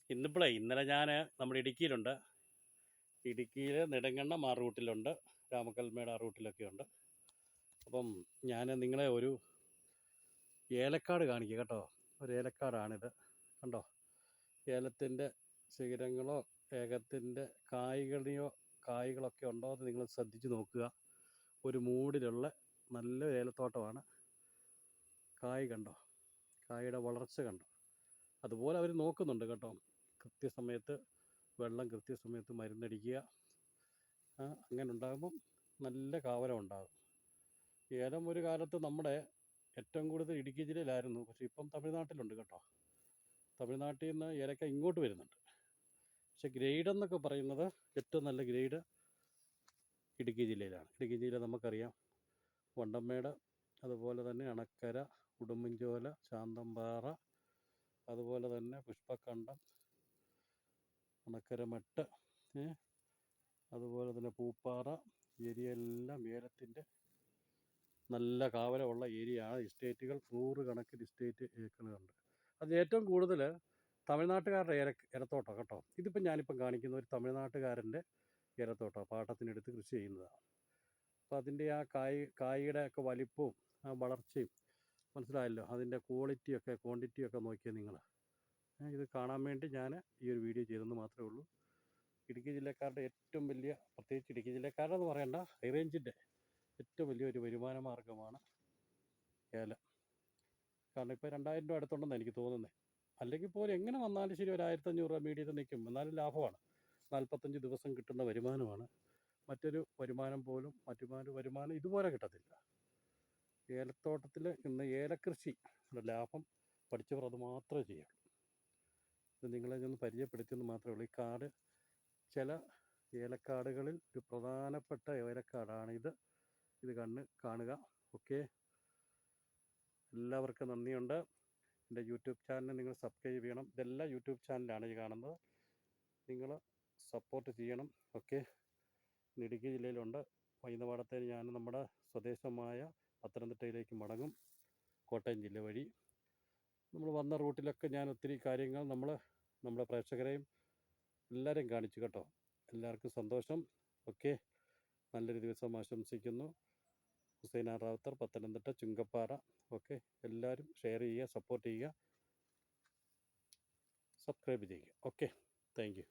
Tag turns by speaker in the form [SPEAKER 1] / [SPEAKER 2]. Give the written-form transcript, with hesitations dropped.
[SPEAKER 1] ഇന്നലെ ഞാൻ നമ്മുടെ ഇടുക്കിയിലുണ്ട്. ഇടുക്കിയിൽ നെടുങ്കണ്ടം ആ റൂട്ടിലുണ്ട്, രാമക്കൽമേട് ആ റൂട്ടിലൊക്കെ ഉണ്ട്. അപ്പം ഞാൻ നിങ്ങളെ ഒരു ഏലക്കാട് കാണിക്കുക കേട്ടോ. ഒരു ഏലക്കാടാണിത്, കണ്ടോ? ഏലത്തിൻ്റെ ശിഖരങ്ങളോ ഏലത്തിൻ്റെ കായ്കളൊക്കെ ഉണ്ടോ എന്ന് നിങ്ങൾ ശ്രദ്ധിച്ച് നോക്കുക. ഒരു മൂടിലുള്ള നല്ല ഏലത്തോട്ടമാണ്. കായ് കണ്ടോ? കായയുടെ വളർച്ച കണ്ടോ? അതുപോലെ അവർ നോക്കുന്നുണ്ട് കേട്ടോ. കൃത്യസമയത്ത് വെള്ളം, കൃത്യസമയത്ത് മരുന്നടിക്കുക. അങ്ങനെ ഉണ്ടാകുമ്പം നല്ല കാവലം ഉണ്ടാകും. ഏലം ഒരു കാലത്ത് നമ്മുടെ ഏറ്റവും കൂടുതൽ ഇടുക്കി ജില്ലയിലായിരുന്നു, പക്ഷേ ഇപ്പം തമിഴ്നാട്ടിലുണ്ട് കേട്ടോ. തമിഴ്നാട്ടിൽ നിന്ന് ഏലക്ക ഇങ്ങോട്ട് വരുന്നുണ്ട്. പക്ഷേ ഗ്രേഡ് എന്നൊക്കെ പറയുന്നത് ഏറ്റവും നല്ല ഗ്രേഡ് ഇടുക്കി ജില്ലയിലാണ്. ഇടുക്കി ജില്ല നമുക്കറിയാം, വണ്ടമ്മേട്, അതുപോലെ തന്നെ അണക്കര, ഉടുമ്പൻചോല, ശാന്തമ്പാറ, അതുപോലെ തന്നെ പുഷ്പക്കണ്ടം, അണക്കരമട്ട്, അതുപോലെ തന്നെ പൂപ്പാറ ഏരിയയെല്ലാം ഏലത്തിൻ്റെ നല്ല കാവലമുള്ള ഏരിയയാണ്. എസ്റ്റേറ്റുകൾ 100 കണക്കിന് എസ്റ്റേറ്റ് ഏക്കറുകളുണ്ട്. അത് ഏറ്റവും കൂടുതൽ തമിഴ്നാട്ടുകാരുടെ ഏലത്തോട്ടം കേട്ടോ. ഇതിപ്പം ഞാനിപ്പം കാണിക്കുന്ന ഒരു തമിഴ്നാട്ടുകാരൻ്റെ ഏലത്തോട്ടം, പാട്ടത്തിനെടുത്ത് കൃഷി ചെയ്യുന്നതാണ്. അപ്പോൾ അതിൻ്റെ ആ കായയുടെ ഒക്കെ വലിപ്പവും ആ വളർച്ചയും മനസ്സിലായല്ലോ. അതിൻ്റെ ക്വാണ്ടിറ്റിയൊക്കെ നോക്കിയാൽ നിങ്ങൾ. ഇത് കാണാൻ വേണ്ടി ഞാൻ ഈ ഒരു വീഡിയോ ചെയ്തെന്ന് മാത്രമേ ഉള്ളൂ. ഇടുക്കി ജില്ലക്കാരുടെ ഏറ്റവും വലിയ, പ്രത്യേകിച്ച് ഇടുക്കി ജില്ലക്കാരെന്ന് പറയണ്ട, ഹൈ റേഞ്ചിൻ്റെ ഏറ്റവും വലിയൊരു വരുമാന മാർഗ്ഗമാണ് ഏലം. കാരണം ഇപ്പോൾ 2000 രൂപ അടുത്തുണ്ടെന്ന് എനിക്ക് തോന്നുന്നത്. അല്ലെങ്കിൽ പോലും എങ്ങനെ വന്നാലും ശരി ഒരു 1500 രൂപ മീഡിയത്തിൽ നിൽക്കും. എന്നാലും ലാഭമാണ്. 45 ദിവസം കിട്ടുന്ന വരുമാനമാണ്. മറ്റൊരു വരുമാനം പോലും, വരുമാനം ഇതുപോലെ കിട്ടത്തില്ല. ഏലത്തോട്ടത്തിൽ ഇന്ന് ഏലക്കൃഷി ലാഭം പഠിച്ചവർ അത് മാത്രമേ ചെയ്യുള്ളൂ. ഇത് നിങ്ങളെ ഒന്ന് പരിചയപ്പെടുത്തിയെന്ന് മാത്രമേ ഉള്ളൂ. ഈ കാട് ചില ഏലക്കാടുകളിൽ ഒരു പ്രധാനപ്പെട്ട ഏലക്കാടാണിത്. ഇത് കാണുക. ഓക്കെ, എല്ലാവർക്കും നന്ദിയുണ്ട്. എൻ്റെ യൂട്യൂബ് ചാനൽ നിങ്ങൾ സബ്സ്ക്രൈബ് ചെയ്യണം. ഇതെല്ലാം യൂട്യൂബ് ചാനലാണ് ഈ കാണുന്നത്. നിങ്ങൾ സപ്പോർട്ട് ചെയ്യണം. ഓക്കെ, ഇടുക്കി ജില്ലയിലുണ്ട്. വൈകുന്നേരത്തേന് ഞാൻ നമ്മുടെ സ്വദേശമായ പത്തനംതിട്ടയിലേക്ക് മടങ്ങും, കോട്ടയം ജില്ല വഴി. നമ്മൾ വന്ന റൂട്ടിലൊക്കെ ഞാൻ ഒത്തിരി കാര്യങ്ങൾ നമ്മുടെ പ്രേക്ഷകരെയും എല്ലാവരെയും കാണിച്ചു കേട്ടോ. എല്ലാവർക്കും സന്തോഷം. ഓക്കെ, നല്ലൊരു ദിവസം ആശംസിക്കുന്നു. ഹുസൈന റാവുത്തർ, പത്തനംതിട്ട ചുങ്കപ്പാറ. ഓക്കെ, എല്ലാവരും ഷെയർ ചെയ്യുക, സപ്പോർട്ട് ചെയ്യുക, സബ്സ്ക്രൈബ് ചെയ്യുക. Okay, thank you.